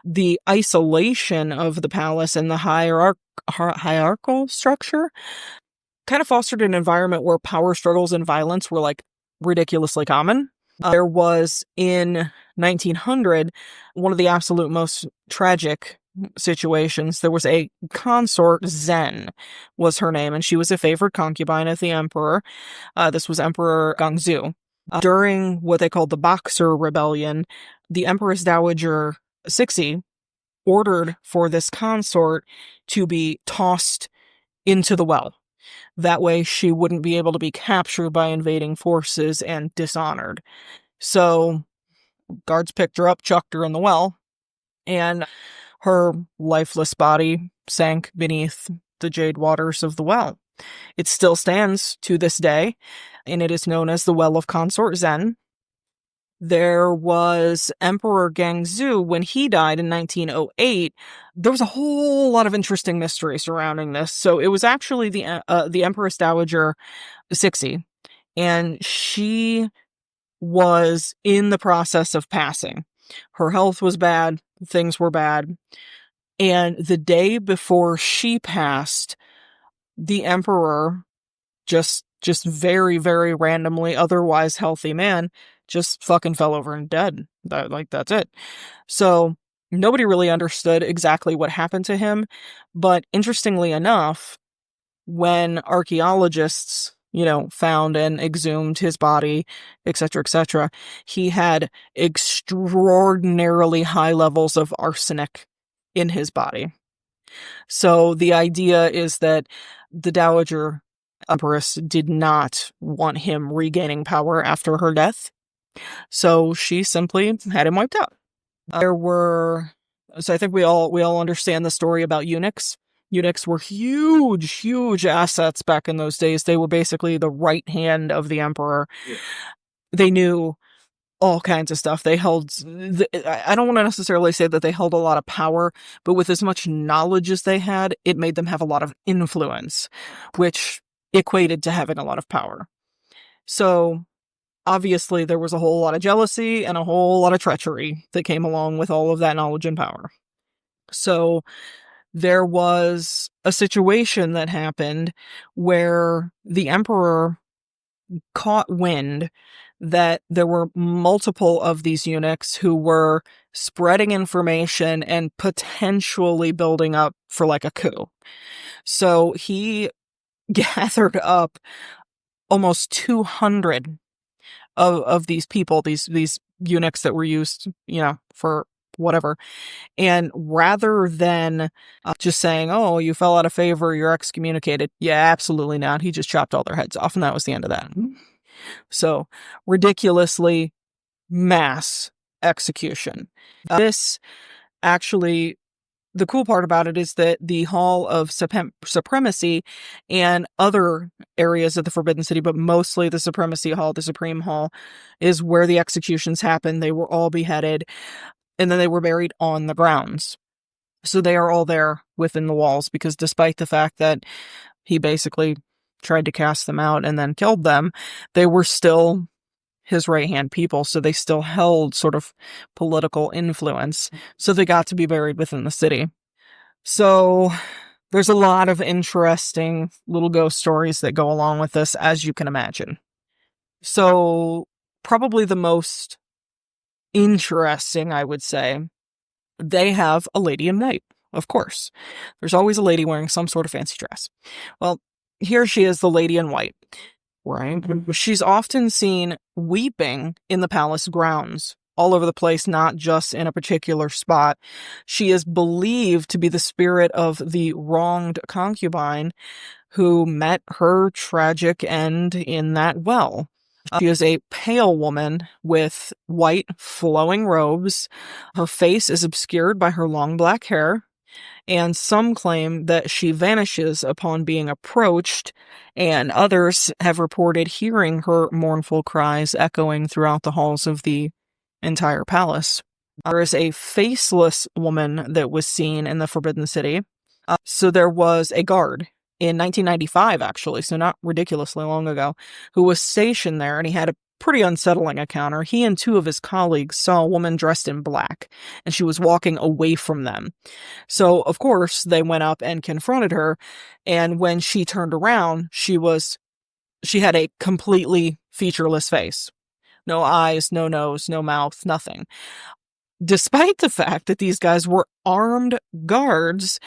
The isolation of the palace and the hierarchical structure kind of fostered an environment where power struggles and violence were ridiculously common. There was, in 1900, one of the absolute most tragic situations. There was a consort, Zen was her name, and she was a favored concubine of the emperor. This was Emperor Gangzu. During what they called the Boxer Rebellion, the Empress Dowager Cixi ordered for this consort to be tossed into the well. That way she wouldn't be able to be captured by invading forces and dishonored. So guards picked her up, chucked her in the well, and her lifeless body sank beneath the jade waters of the well. It still stands to this day, and it is known as the Well of Consort Zen. There was Emperor Gangzu. When he died in 1908, there was a whole lot of interesting mystery surrounding this. So it was actually the Empress Dowager Cixi, and she was in the process of passing. Her health was bad. Things were bad. And the day before she passed, the emperor, just very, very randomly, otherwise healthy man, just fucking fell over and dead. That's it. So nobody really understood exactly what happened to him. But interestingly enough, when archaeologists, found and exhumed his body, etc., he had extraordinarily high levels of arsenic in his body. So the idea is that the Dowager Empress did not want him regaining power after her death. So she simply had him wiped out. So I think we all understand the story about eunuchs. Eunuchs were huge assets back in those days. They were basically the right hand of the emperor. Yeah. They knew all kinds of stuff. They held, I don't want to necessarily say that they held a lot of power, but with as much knowledge as they had, it made them have a lot of influence, which equated to having a lot of power. So obviously there was a whole lot of jealousy and a whole lot of treachery that came along with all of that knowledge and power. So there was a situation that happened where the emperor caught wind that there were multiple of these eunuchs who were spreading information and potentially building up for like a coup. So he gathered up almost 200 of these people, these eunuchs that were used, for whatever. And rather than just saying, oh, you fell out of favor, you're excommunicated. Yeah, absolutely not. He just chopped all their heads off, and that was the end of that. So, ridiculously mass execution. This actually, the cool part about it is that the Hall of Supremacy and other areas of the Forbidden City, but mostly the Supremacy Hall, the Supreme Hall, is where the executions happened. They were all beheaded, and then they were buried on the grounds. So they are all there within the walls, because despite the fact that he basically tried to cast them out and then killed them, they were still his right-hand people, so they still held sort of political influence. So they got to be buried within the city. So there's a lot of interesting little ghost stories that go along with this, as you can imagine. So probably the most interesting, I would say, they have a lady in white, of course. There's always a lady wearing some sort of fancy dress. Well, here she is, the lady in white, right? She's often seen weeping in the palace grounds, all over the place, not just in a particular spot. She is believed to be the spirit of the wronged concubine who met her tragic end in that well. She is a pale woman with white flowing robes. Her face is obscured by her long black hair, and some claim that she vanishes upon being approached, and others have reported hearing her mournful cries echoing throughout the halls of the entire palace. There is a faceless woman that was seen in the Forbidden City. So there was a guard in 1995, actually, so not ridiculously long ago, who was stationed there, and he had a pretty unsettling encounter. He and two of his colleagues saw a woman dressed in black, and she was walking away from them. So, of course, they went up and confronted her, and when she turned around, she had a completely featureless face. No eyes, no nose, no mouth, nothing. Despite the fact that these guys were armed guards,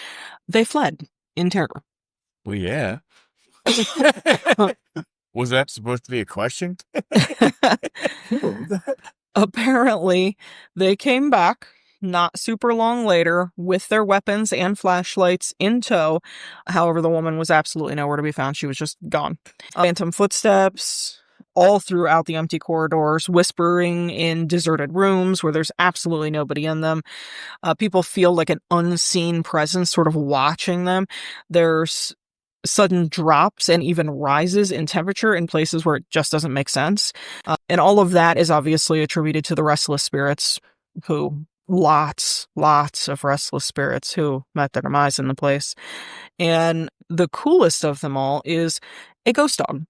they fled in terror. Well, yeah. Was that supposed to be a question? Apparently, they came back not super long later with their weapons and flashlights in tow. However, the woman was absolutely nowhere to be found. She was just gone. Phantom footsteps all throughout the empty corridors, whispering in deserted rooms where there's absolutely nobody in them. People feel like an unseen presence sort of watching them. There's sudden drops and even rises in temperature in places where it just doesn't make sense. And all of that is obviously attributed to the restless spirits, who lots of restless spirits who met their demise in the place. And the coolest of them all is a ghost dog.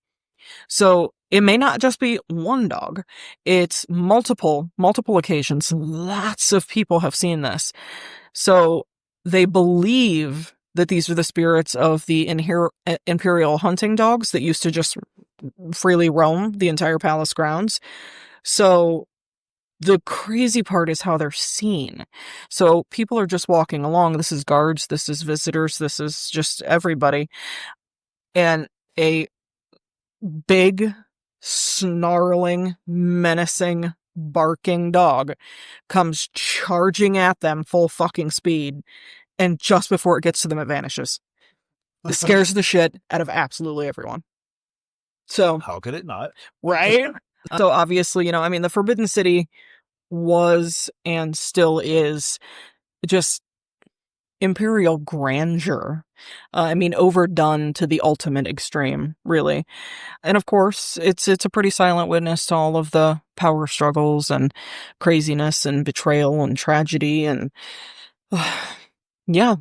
So it may not just be one dog. It's multiple occasions. Lots of people have seen this. So they believe that these are the spirits of the imperial hunting dogs that used to just freely roam the entire palace grounds. So the crazy part is how they're seen. So people are just walking along. This is guards, this is visitors, this is just everybody. And a big, snarling, menacing, barking dog comes charging at them full fucking speed. And just before it gets to them, it vanishes. It scares the shit out of absolutely everyone. So how could it not? Right? So obviously, the Forbidden City was and still is just imperial grandeur. I mean, overdone to the ultimate extreme, really. And of course, it's a pretty silent witness to all of the power struggles and craziness and betrayal and tragedy and yeah,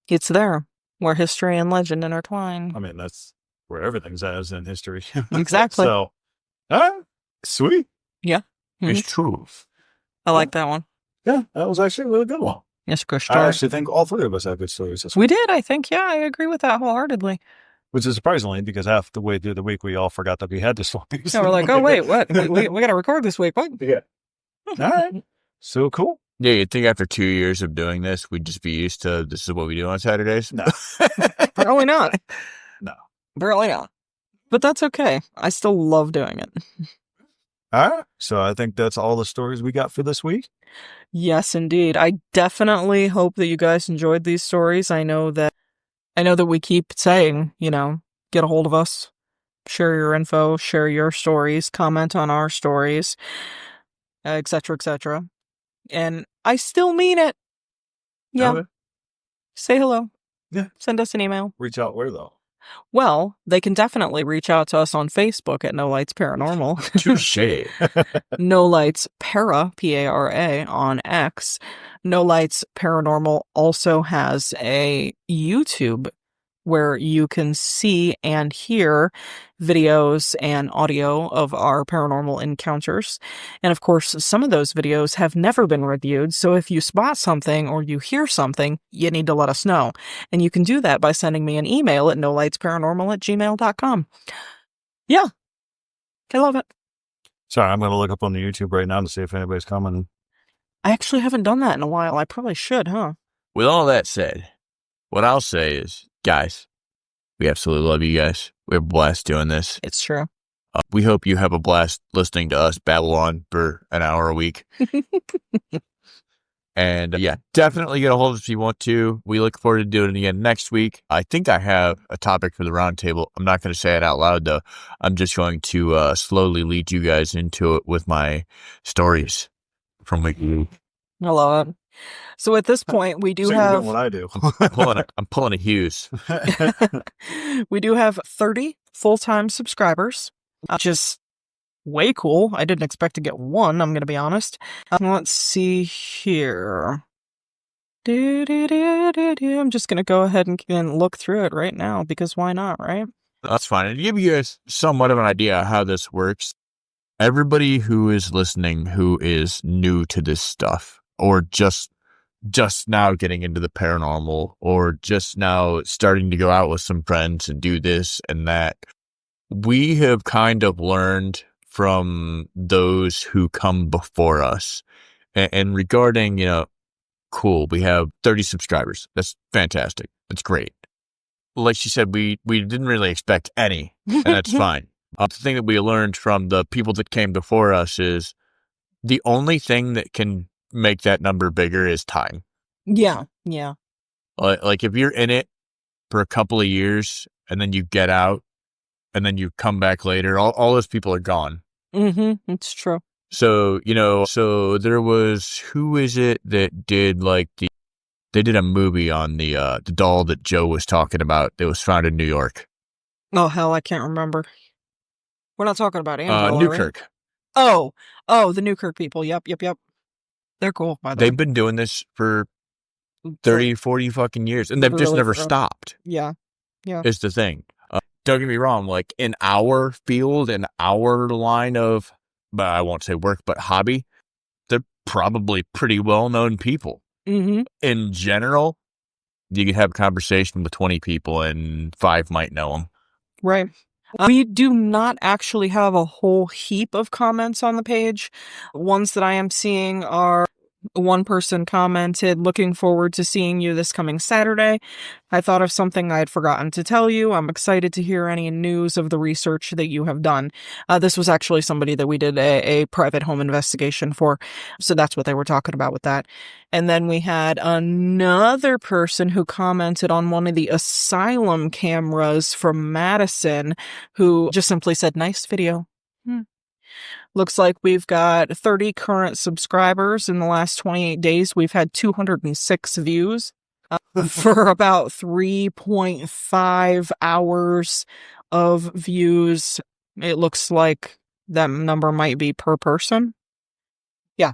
it's there where history and legend intertwine. I mean, that's where everything's at is in history. Exactly. So, sweet. Yeah. It's true. I like that one. Yeah, that was actually a really good one. Yes, good I story. actually think all three of us have good stories this We week. did, I think. Yeah, I agree with that wholeheartedly. Which is surprisingly because half the way through the week we all forgot that we had this one. Yeah, we're like, oh, wait, what? We got to record this week. What? Yeah. All right. So cool. Yeah, you'd think after 2 years of doing this, we'd just be used to this is what we do on Saturdays. No. Apparently not. No. Apparently not. But that's okay. I still love doing it. All right. So I think that's all the stories we got for this week. Yes, indeed. I definitely hope that you guys enjoyed these stories. I know that we keep saying, get a hold of us, share your info, share your stories, comment on our stories, etc., etc. And I still mean it. Yeah. Okay. Say hello. Yeah. Send us an email. Reach out where though? Well, they can definitely reach out to us on Facebook at No Lights Paranormal. Touche. No Lights Para, P-A-R-A, on X. No Lights Paranormal also has a YouTube where you can see and hear videos and audio of our paranormal encounters. And of course, some of those videos have never been reviewed, so if you spot something or you hear something, you need to let us know. And you can do that by sending me an email at nolightsparanormal@gmail.com. Yeah. I love it. Sorry, I'm going to look up on the YouTube right now to see if anybody's commenting. I actually haven't done that in a while. I probably should, huh? With all that said, what I'll say is, guys, we absolutely love you guys. We have a blast doing this. It's true. We hope you have a blast listening to us babble on for an hour a week. And yeah, definitely get a hold of us if you want to. We look forward to doing it again next week. I think I have a topic for the roundtable. I'm not going to say it out loud, though. I'm just going to slowly lead you guys into it with my stories from week to week. I love it. So at this point, we do So you're have... doing what I do. I'm pulling a Hughes. We do have 30 full-time subscribers, which is way cool. I didn't expect to get one, I'm going to be honest. Let's see here. I'm just going to go ahead and look through it right now, because why not, right? That's fine. And to give you guys somewhat of an idea of how this works, everybody who is listening who is new to this stuff, or just now getting into the paranormal, or just now starting to go out with some friends and do this and that, we have kind of learned from those who come before us. And regarding, cool, we have 30 subscribers. That's fantastic. That's great. Like she said, we didn't really expect any, and that's fine. The thing that we learned from the people that came before us is the only thing that can make that number bigger is time. Yeah. Like if you're in it for a couple of years and then you get out and then you come back later, all those people are gone. Mm-hmm. It's true. So, so there was, who is it that did they did a movie on the doll that Joe was talking about that was found in New York. Oh, hell, I can't remember. We're not talking about Annabelle, Newkirk. Oh, the Newkirk people. Yep. They're cool, by the way. They've been doing this for 30, 40 fucking years, and they've just never stopped. Yeah. Is the thing. Don't get me wrong, like in our field, in our line of, but I won't say work, but hobby, they're probably pretty well-known people. Mm-hmm. In general, you could have a conversation with 20 people and 5 might know them. Right. We do not actually have a whole heap of comments on the page. Ones that I am seeing are, one person commented, "Looking forward to seeing you this coming Saturday. I thought of something I had forgotten to tell you. I'm excited to hear any news of the research that you have done." This was actually somebody that we did a private home investigation for. So that's what they were talking about with that. And then we had another person who commented on one of the asylum cameras from Madison, who just simply said, "Nice video." Looks like we've got 30 current subscribers. In the last 28 days, we've had 206 views for about 3.5 hours of views. It looks like that number might be per person. Yeah.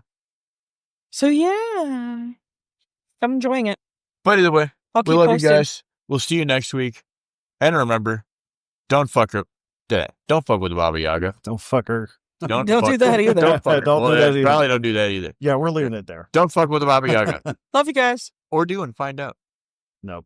So, yeah. I'm enjoying it. But either way, I'll we keep love posting. you guys. We'll see you next week. And remember, don't fuck with the Baba Yaga. Don't fuck her. Don't do that either. Don't fuck her. Don't do that either. Probably don't do that either. Yeah, we're leaving it there. Don't fuck with the Baba Yaga. Love you guys. Or do and find out. No.